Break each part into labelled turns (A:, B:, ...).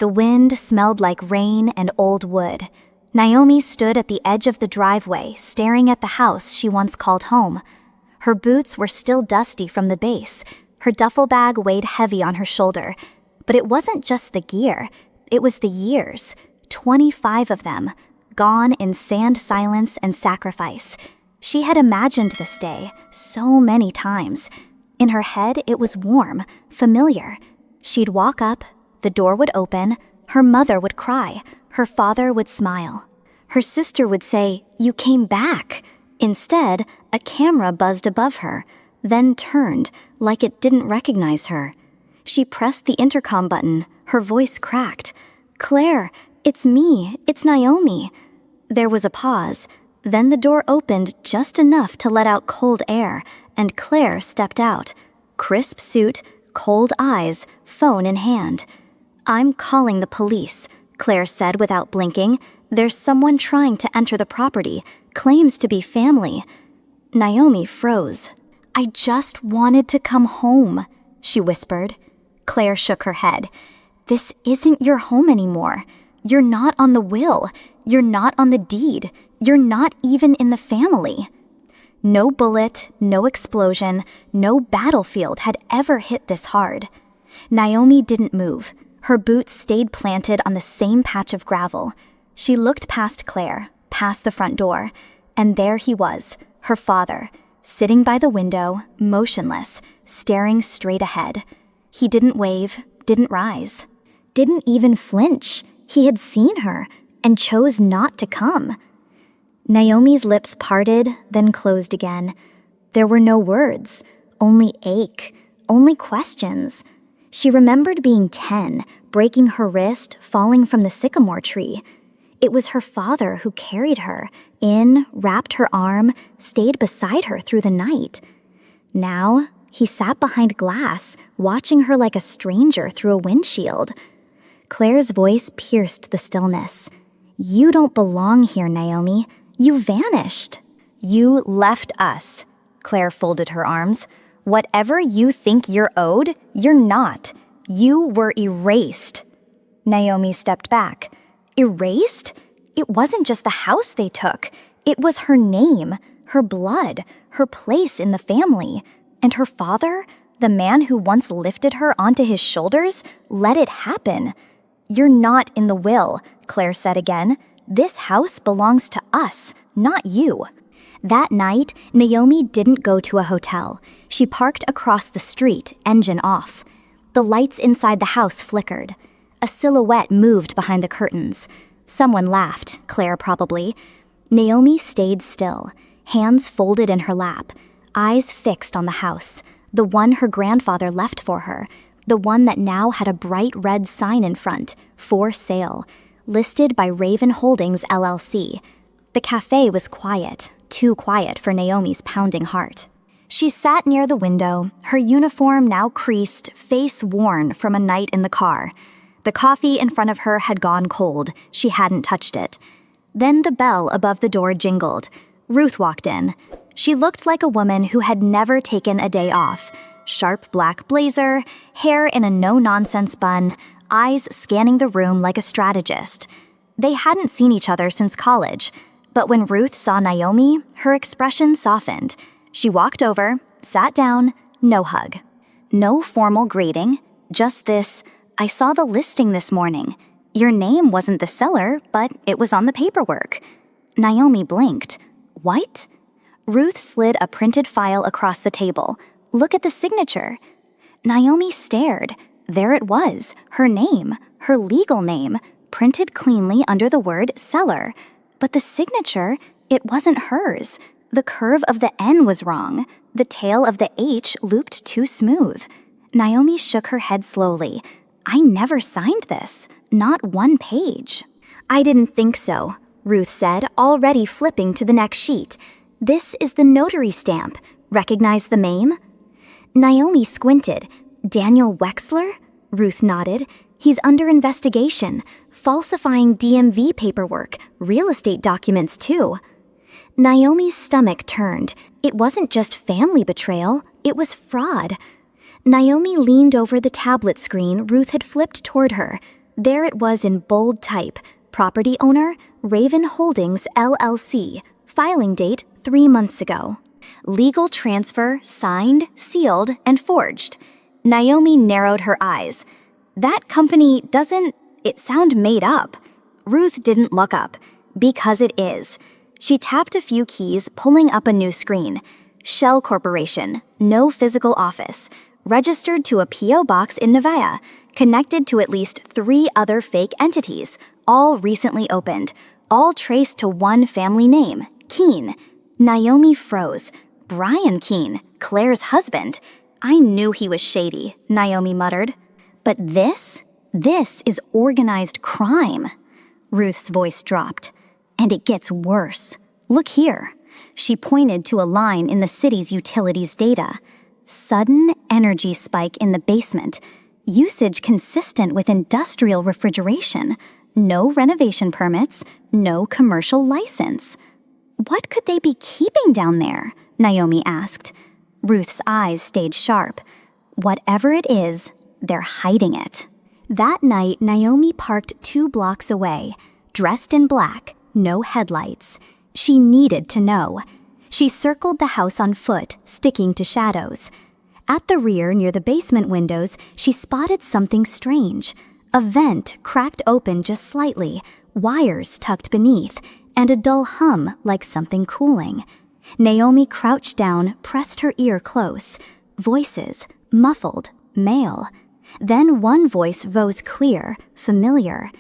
A: The wind smelled like rain and old wood. Naomi stood at the edge of the driveway, staring at the house she once called home. Her boots were still dusty from the base. Her duffel bag weighed heavy on her shoulder. But it wasn't just the gear. It was the years, 25 of them, gone in sand silence and sacrifice. She had imagined this day so many times. In her head, it was warm, familiar. She'd walk up, the door would open, her mother would cry, her father would smile. Her sister would say, "You came back." Instead, a camera buzzed above her, then turned, like it didn't recognize her. She pressed the intercom button, her voice cracked. "Claire, it's me, it's Naomi." There was a pause, then the door opened just enough to let out cold air, and Claire stepped out. Crisp suit, cold eyes, phone in hand. "I'm calling the police," Claire said without blinking. "There's someone trying to enter the property, claims to be family." Naomi froze. "I just wanted to come home," she whispered. Claire shook her head. "This isn't your home anymore. You're not on the will. You're not on the deed. You're not even in the family." No bullet, no explosion, no battlefield had ever hit this hard. Naomi didn't move. Her boots stayed planted on the same patch of gravel. She looked past Claire, past the front door, and there he was, her father, sitting by the window, motionless, staring straight ahead. He didn't wave, didn't rise, didn't even flinch. He had seen her and chose not to come. Naomi's lips parted, then closed again. There were no words, only ache, only questions. She remembered being 10, breaking her wrist, falling from the sycamore tree. It was her father who carried her in, wrapped her arm, stayed beside her through the night. Now, he sat behind glass, watching her like a stranger through a windshield. Claire's voice pierced the stillness. "You don't belong here, Naomi. You vanished." "You left us." Claire folded her arms. "Whatever you think you're owed, you're not. You were erased." Naomi stepped back. Erased? It wasn't just the house they took. It was her name, her blood, her place in the family. And her father, the man who once lifted her onto his shoulders, let it happen. "You're not in the will," Claire said again. "This house belongs to us, not you." That night, Naomi didn't go to a hotel. She parked across the street, engine off. The lights inside the house flickered. A silhouette moved behind the curtains. Someone laughed, Claire probably. Naomi stayed still, hands folded in her lap, eyes fixed on the house, the one her grandfather left for her, the one that now had a bright red sign in front, "For Sale," listed by Raven Holdings, LLC. The cafe was quiet, too quiet for Naomi's pounding heart. She sat near the window, her uniform now creased, face worn from a night in the car. The coffee in front of her had gone cold. She hadn't touched it. Then the bell above the door jingled. Ruth walked in. She looked like a woman who had never taken a day off. Sharp black blazer, hair in a no-nonsense bun, eyes scanning the room like a strategist. They hadn't seen each other since college, but when Ruth saw Naomi, her expression softened. She walked over, sat down, no hug. No formal greeting, just this, "I saw the listing this morning. Your name wasn't the seller, but it was on the paperwork." Naomi blinked. "What?" Ruth slid a printed file across the table. "Look at the signature." Naomi stared. There it was, her name, her legal name, printed cleanly under the word seller. But the signature, it wasn't hers. The curve of the N was wrong. The tail of the H looped too smooth. Naomi shook her head slowly. "I never signed this. Not one page." "I didn't think so," Ruth said, already flipping to the next sheet. "This is the notary stamp. Recognize the name?" Naomi squinted. "Daniel Wexler?" Ruth nodded. "He's under investigation. Falsifying DMV paperwork, real estate documents too." Naomi's stomach turned. It wasn't just family betrayal, it was fraud. Naomi leaned over the tablet screen Ruth had flipped toward her. There it was in bold type, property owner, Raven Holdings LLC, filing date 3 months ago. Legal transfer signed, sealed, and forged. Naomi narrowed her eyes. That company doesn't... it sound made up. Ruth didn't look up. Because it is. She tapped a few keys, pulling up a new screen. Shell Corporation, no physical office. Registered to a P.O. box in Nevaeh. Connected to at least 3 other fake entities, all recently opened. All traced to one family name, Keene. Naomi froze. Brian Keene, Claire's husband. I knew he was shady, Naomi muttered. But this is organized crime. Ruth's voice dropped. And it gets worse. Look here. She pointed to a line in the city's utilities data. Sudden energy spike in the basement. Usage consistent with industrial refrigeration. No renovation permits, no commercial license. What could they be keeping down there? Naomi asked. Ruth's eyes stayed sharp. Whatever it is, they're hiding it. That night, Naomi parked 2 blocks away, dressed in black, no headlights. She needed to know. She circled the house on foot, sticking to shadows. At the rear, near the basement windows, she spotted something strange. A vent cracked open just slightly, wires tucked beneath, and a dull hum like something cooling. Naomi crouched down, pressed her ear close. Voices, muffled, male. Then one voice rose clear, familiar.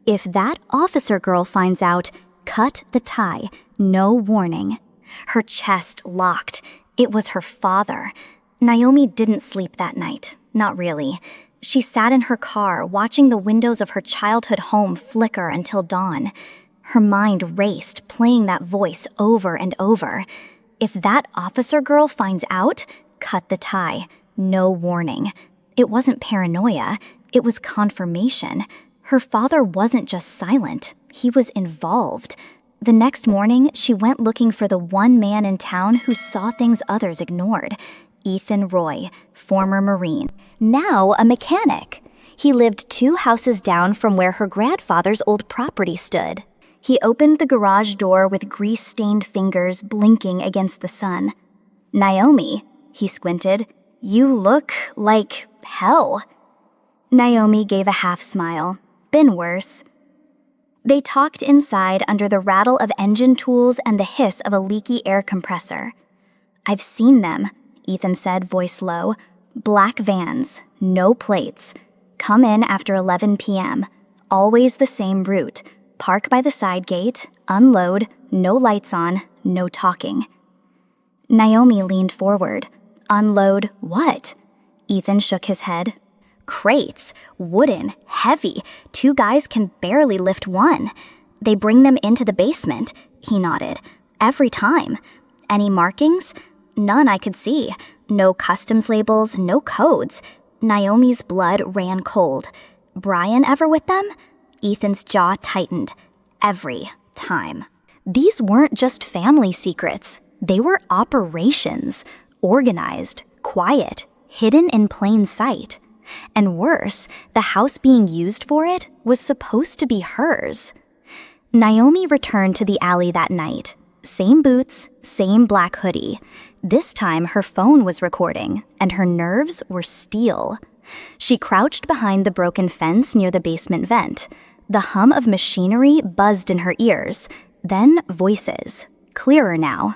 A: If that officer girl finds out, cut the tie, no warning. Her chest locked. It was her father. Naomi didn't sleep that night, not really. She sat in her car, watching the windows of her childhood home flicker until dawn. Her mind raced, playing that voice over and over. If that officer girl finds out, cut the tie, no warning. It wasn't paranoia, it was confirmation. Her father wasn't just silent, he was involved. The next morning, she went looking for the one man in town who saw things others ignored. Ethan Roy, former Marine, now a mechanic. He lived 2 houses down from where her grandfather's old property stood. He opened the garage door with grease-stained fingers blinking against the sun. Naomi, he squinted, you look like hell. Naomi gave a half smile. Been worse. They talked inside under the rattle of engine tools and the hiss of a leaky air compressor. I've seen them, Ethan said, voice low. Black vans, no plates. Come in after 11 p.m. Always the same route. Park by the side gate, unload, no lights on, no talking. Naomi leaned forward. Unload what? Ethan shook his head. Crates, wooden, heavy. 2 guys can barely lift one. They bring them into the basement, he nodded. Every time. Any markings? None I could see. No customs labels, no codes. Naomi's blood ran cold. Brian ever with them? Ethan's jaw tightened. Every time. These weren't just family secrets. They were operations. Organized, quiet, hidden in plain sight. And worse, the house being used for it was supposed to be hers. Naomi returned to the alley that night. Same boots, same black hoodie. This time her phone was recording, and her nerves were steel. She crouched behind the broken fence near the basement vent. The hum of machinery buzzed in her ears. Then voices. Clearer now.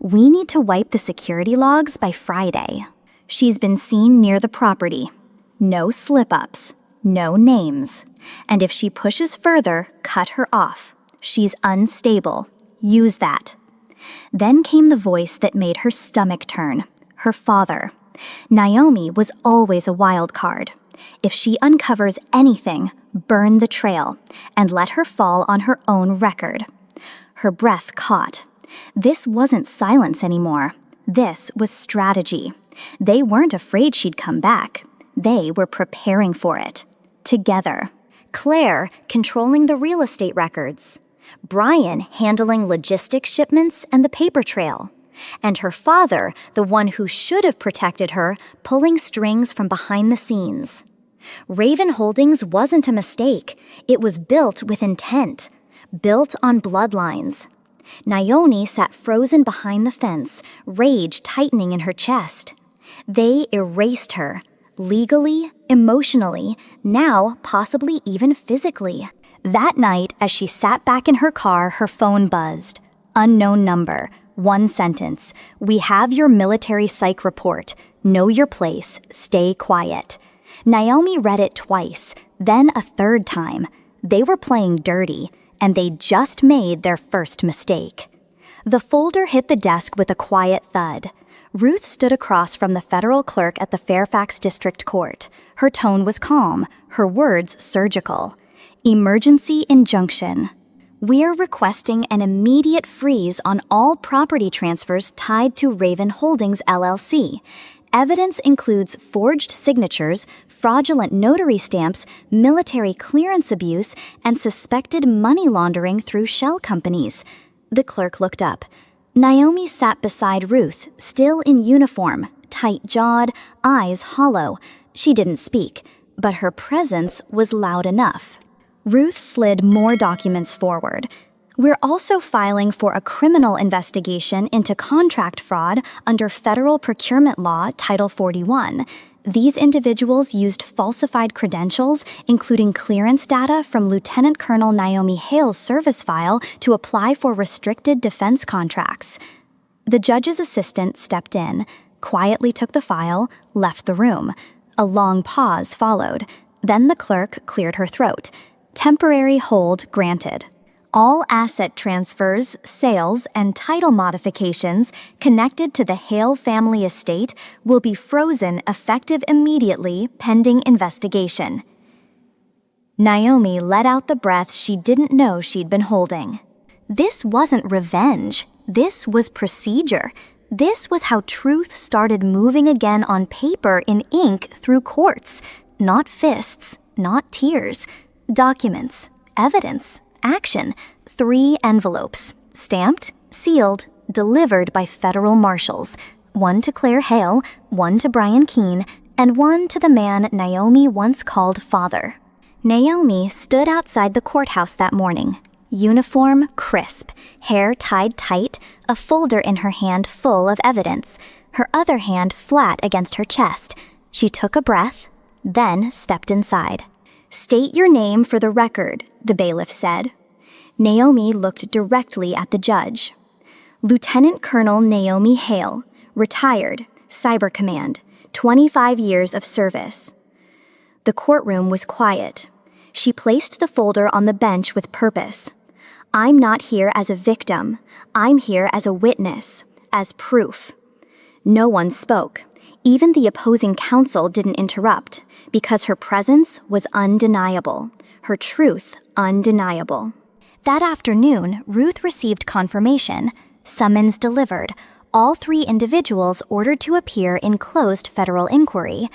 A: We need to wipe the security logs by Friday. She's been seen near the property. No slip-ups. No names. And if she pushes further, cut her off. She's unstable. Use that. Then came the voice that made her stomach turn. Her father. Naomi was always a wild card. If she uncovers anything, burn the trail, and let her fall on her own record. Her breath caught. This wasn't silence anymore. This was strategy. They weren't afraid she'd come back. They were preparing for it. Together. Claire controlling the real estate records. Brian handling logistic shipments and the paper trail. And her father, the one who should have protected her, pulling strings from behind the scenes. Raven Holdings wasn't a mistake. It was built with intent, built on bloodlines. Naomi sat frozen behind the fence, rage tightening in her chest. They erased her, legally, emotionally, now possibly even physically. That night, as she sat back in her car, her phone buzzed. Unknown number, one sentence. We have your military psych report. Know your place, stay quiet. Naomi read it twice, then a third time. They were playing dirty, and they just made their first mistake. The folder hit the desk with a quiet thud. Ruth stood across from the federal clerk at the Fairfax District Court. Her tone was calm, her words surgical. Emergency injunction. We're requesting an immediate freeze on all property transfers tied to Raven Holdings, LLC. Evidence includes forged signatures, fraudulent notary stamps, military clearance abuse, and suspected money laundering through shell companies. The clerk looked up. Naomi sat beside Ruth, still in uniform, tight-jawed, eyes hollow. She didn't speak, but her presence was loud enough. Ruth slid more documents forward. We're also filing for a criminal investigation into contract fraud under Federal Procurement Law, Title 41. These individuals used falsified credentials, including clearance data from Lieutenant Colonel Naomi Hale's service file, to apply for restricted defense contracts. The judge's assistant stepped in, quietly took the file, left the room. A long pause followed. Then the clerk cleared her throat. Temporary hold granted. All asset transfers, sales, and title modifications connected to the Hale family estate will be frozen effective immediately pending investigation. Naomi let out the breath she didn't know she'd been holding. This wasn't revenge. This was procedure. This was how truth started moving again on paper in ink through courts. Not fists, not tears. Documents, evidence, action. 3 envelopes, stamped, sealed, delivered by federal marshals. One to Claire Hale, one to Brian Keene, and one to the man Naomi once called father. Naomi stood outside the courthouse that morning. Uniform crisp, hair tied tight, a folder in her hand full of evidence, her other hand flat against her chest. She took a breath, then stepped inside. "State your name for the record," the bailiff said. Naomi looked directly at the judge. Lieutenant Colonel Naomi Hale, retired, Cyber Command, 25 years of service. The courtroom was quiet. She placed the folder on the bench with purpose. "I'm not here as a victim. I'm here as a witness, as proof." No one spoke. Even the opposing counsel didn't interrupt, because her presence was undeniable, her truth undeniable. That afternoon, Ruth received confirmation, summons delivered, all 3 individuals ordered to appear in closed federal inquiry.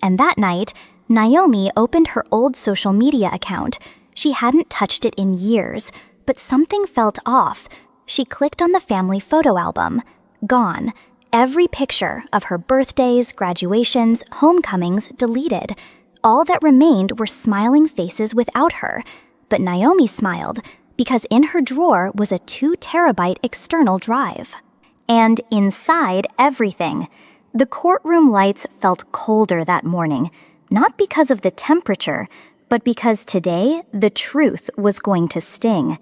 A: And that night, Naomi opened her old social media account. She hadn't touched it in years, but something felt off. She clicked on the family photo album. Gone. Every picture of her birthdays, graduations, homecomings deleted. All that remained were smiling faces without her. But Naomi smiled, because in her drawer was a 2-terabyte external drive. And inside everything, the courtroom lights felt colder that morning, not because of the temperature, but because today the truth was going to sting.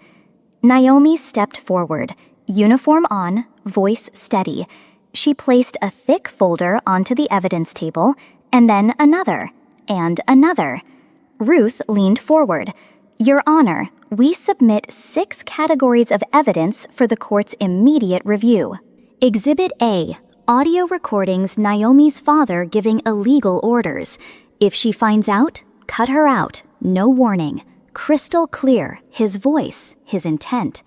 A: Naomi stepped forward, uniform on, voice steady. She placed a thick folder onto the evidence table, and then another, and another. Ruth leaned forward. "Your Honor, we submit 6 categories of evidence for the court's immediate review. Exhibit A, audio recordings Naomi's father giving illegal orders. If she finds out, cut her out, no warning. Crystal clear, his voice, his intent.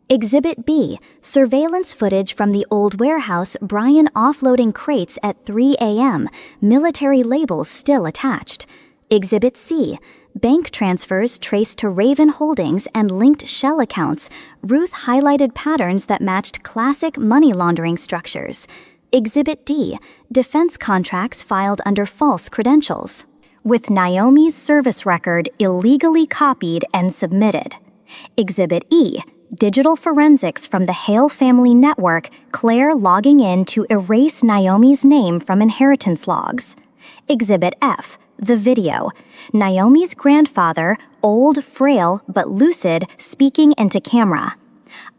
A: Exhibit B, surveillance footage from the old warehouse Brian offloading crates at 3 a.m., military labels still attached. Exhibit C, bank transfers traced to Raven Holdings and linked shell accounts. Ruth highlighted patterns that matched classic money laundering structures. Exhibit D, defense contracts filed under false credentials. with Naomi's service record illegally copied and submitted. Exhibit E, digital forensics from the Hale family network, Claire logging in to erase Naomi's name from inheritance logs. Exhibit F, the video, Naomi's grandfather, old, frail, but lucid, speaking into camera.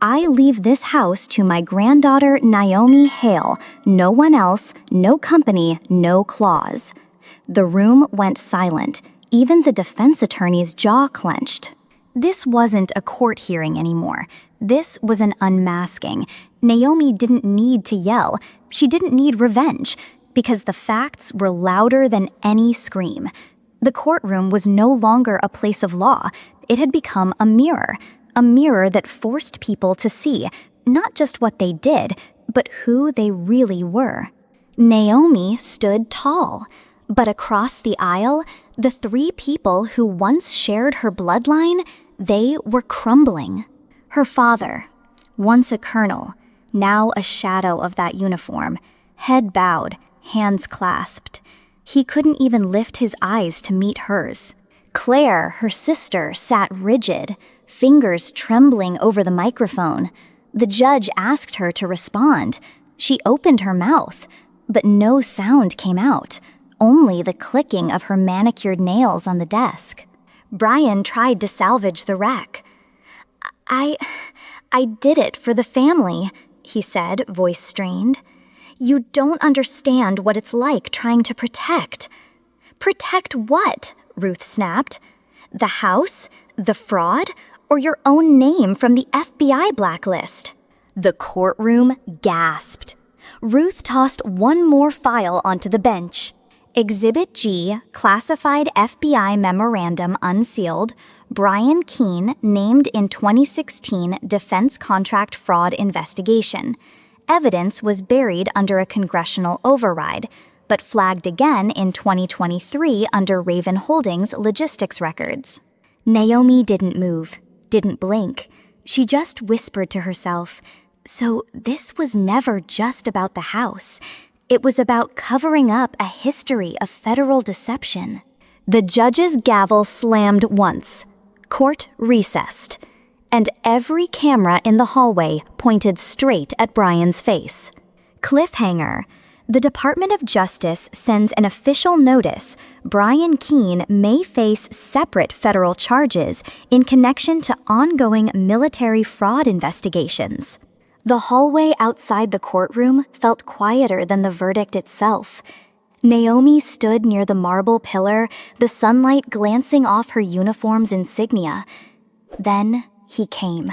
A: I leave this house to my granddaughter Naomi Hale. No one else, no company, no clause. The room went silent. Even the defense attorney's jaw clenched. This wasn't a court hearing anymore. This was an unmasking. Naomi didn't need to yell. She didn't need revenge, because the facts were louder than any scream. The courtroom was no longer a place of law. It had become a mirror that forced people to see not just what they did, but who they really were. Naomi stood tall, but across the aisle, the three people who once shared her bloodline, they were crumbling. Her father, once a colonel, now a shadow of that uniform, head bowed, hands clasped. He couldn't even lift his eyes to meet hers. Claire, her sister, sat rigid, fingers trembling over the microphone. The judge asked her to respond. She opened her mouth, but no sound came out, only the clicking of her manicured nails on the desk. Brian tried to salvage the wreck. I did it for the family, he said, voice strained. You don't understand what it's like trying to protect. Protect what? Ruth snapped. The house? The fraud? Or your own name from the FBI blacklist? The courtroom gasped. Ruth tossed one more file onto the bench. Exhibit G, classified FBI memorandum unsealed, Brian Keene named in 2016 defense contract fraud investigation. Evidence was buried under a congressional override, but flagged again in 2023 under Raven Holdings logistics records. Naomi didn't move, didn't blink. She just whispered to herself, so this was never just about the house. It was about covering up a history of federal deception. The judge's gavel slammed once. Court recessed. And every camera in the hallway pointed straight at Brian's face. Cliffhanger. The Department of Justice sends an official notice. Brian Keene may face separate federal charges in connection to ongoing military fraud investigations. The hallway outside the courtroom felt quieter than the verdict itself. Naomi stood near the marble pillar, the sunlight glancing off her uniform's insignia. Then he came.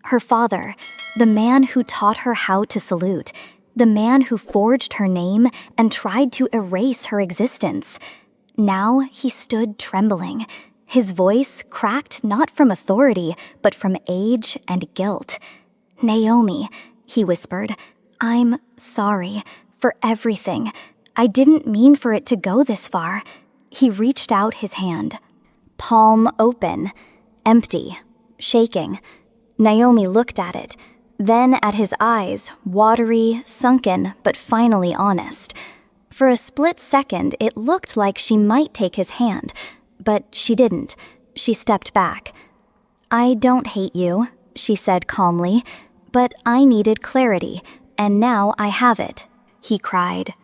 A: Her father, the man who taught her how to salute, the man who forged her name and tried to erase her existence. Now he stood trembling, his voice cracked not from authority, but from age and guilt. Naomi, he whispered, I'm sorry for everything. I didn't mean for it to go this far. He reached out his hand. Palm open, empty, shaking. Naomi looked at it, then at his eyes, watery, sunken, but finally honest. For a split second, it looked like she might take his hand, but she didn't. She stepped back. I don't hate you, she said calmly, but I needed clarity, and now I have it, he cried.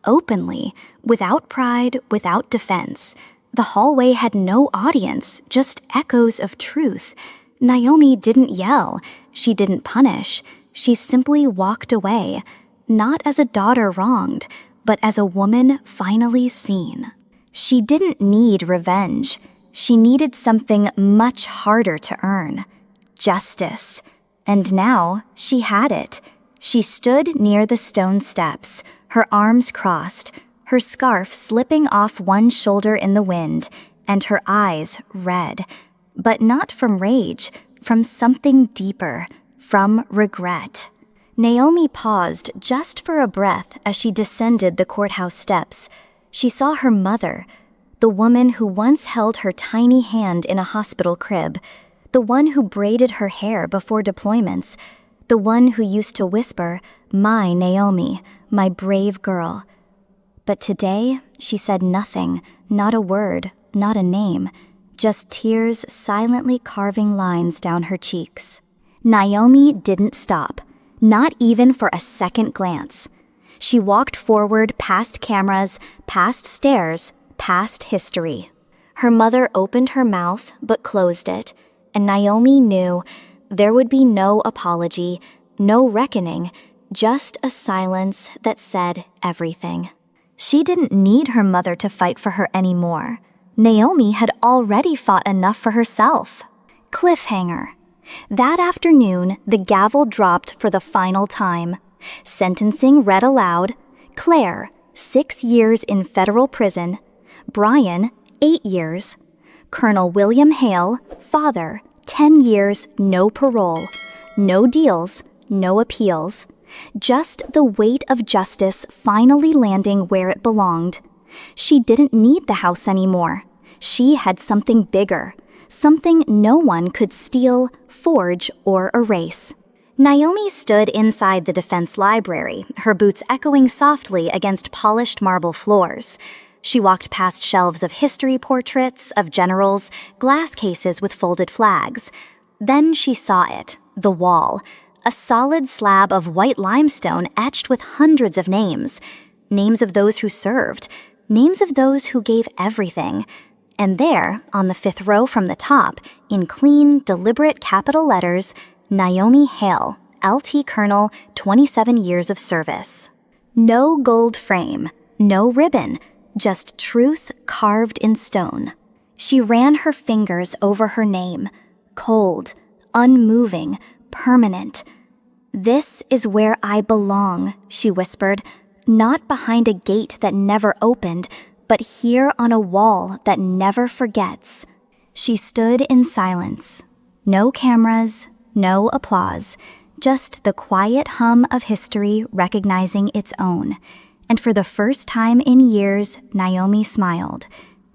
A: Openly, without pride, without defense. The hallway had no audience, just echoes of truth. Naomi didn't yell. She didn't punish. She simply walked away, not as a daughter wronged, but as a woman finally seen. She didn't need revenge. She needed something much harder to earn. Justice. And now she had it. She stood near the stone steps, her arms crossed, her scarf slipping off one shoulder in the wind, and her eyes red. But not from rage, from something deeper, from regret. Naomi paused just for a breath as she descended the courthouse steps. She saw her mother, the woman who once held her tiny hand in a hospital crib, the one who braided her hair before deployments, the one who used to whisper, "My Naomi, my brave girl." But today, she said nothing, not a word, not a name, just tears silently carving lines down her cheeks. Naomi didn't stop, not even for a second glance. She walked forward past cameras, past stairs, past history. Her mother opened her mouth but closed it, and Naomi knew there would be no apology, no reckoning, just a silence that said everything. She didn't need her mother to fight for her anymore. Naomi had already fought enough for herself. Cliffhanger. That afternoon, the gavel dropped for the final time. Sentencing read aloud: Claire, 6 years in federal prison. Brian, 8 years. Colonel William Hale, father, 10 years, no parole. No deals, no appeals. Just the weight of justice finally landing where it belonged. She didn't need the house anymore. She had something bigger, something no one could steal, forge, or erase. Naomi stood inside the defense library, her boots echoing softly against polished marble floors. She walked past shelves of history portraits, of generals, glass cases with folded flags. Then she saw it, the wall, a solid slab of white limestone etched with hundreds of names. Names of those who served, names of those who gave everything. And there, on the 5th row from the top, in clean, deliberate capital letters, Naomi Hale, LT Colonel, 27 years of service. No gold frame, no ribbon, just truth carved in stone. She ran her fingers over her name, cold, unmoving, permanent. "This is where I belong," she whispered, "not behind a gate that never opened, but here on a wall that never forgets." She stood in silence. No cameras, no applause, just the quiet hum of history recognizing its own. And for the first time in years, Naomi smiled.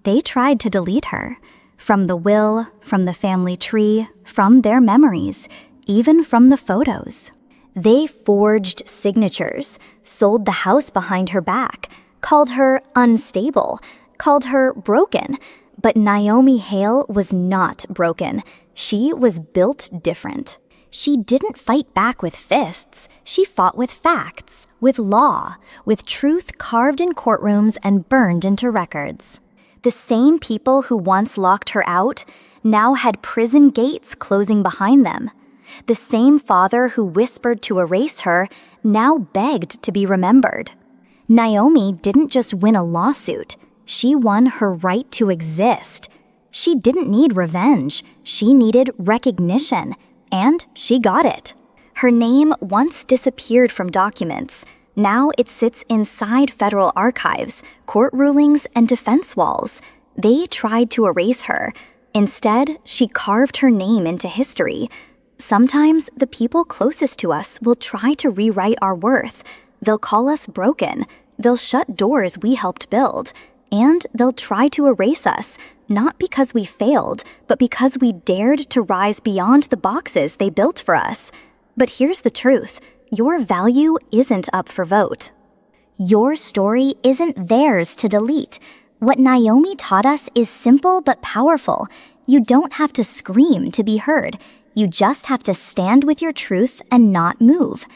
A: They tried to delete her. From the will, from the family tree, from their memories, even from the photos. They forged signatures, sold the house behind her back, called her unstable, called her broken. But Naomi Hale was not broken. She was built different. She didn't fight back with fists. She fought with facts, with law, with truth carved in courtrooms and burned into records. The same people who once locked her out now had prison gates closing behind them. The same father who whispered to erase her now begged to be remembered. Naomi didn't just win a lawsuit. She won her right to exist. She didn't need revenge. She needed recognition. And she got it. Her name once disappeared from documents. Now it sits inside federal archives, court rulings, and defense walls. They tried to erase her. Instead, she carved her name into history. Sometimes the people closest to us will try to rewrite our worth. They'll call us broken. They'll shut doors we helped build. And they'll try to erase us, not because we failed, but because we dared to rise beyond the boxes they built for us. But here's the truth. Your value isn't up for vote. Your story isn't theirs to delete. What Naomi taught us is simple but powerful. You don't have to scream to be heard. You just have to stand with your truth and not move.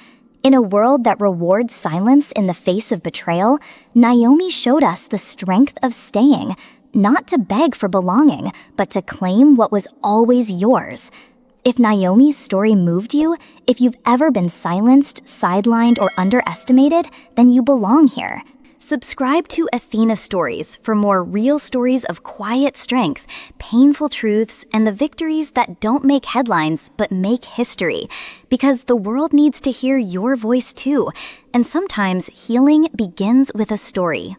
A: In a world that rewards silence in the face of betrayal, Naomi showed us the strength of staying, not to beg for belonging, but to claim what was always yours. If Naomi's story moved you, if you've ever been silenced, sidelined, or underestimated, then you belong here. Subscribe to Athena Stories for more real stories of quiet strength, painful truths, and the victories that don't make headlines but make history. Because the world needs to hear your voice too, and sometimes healing begins with a story.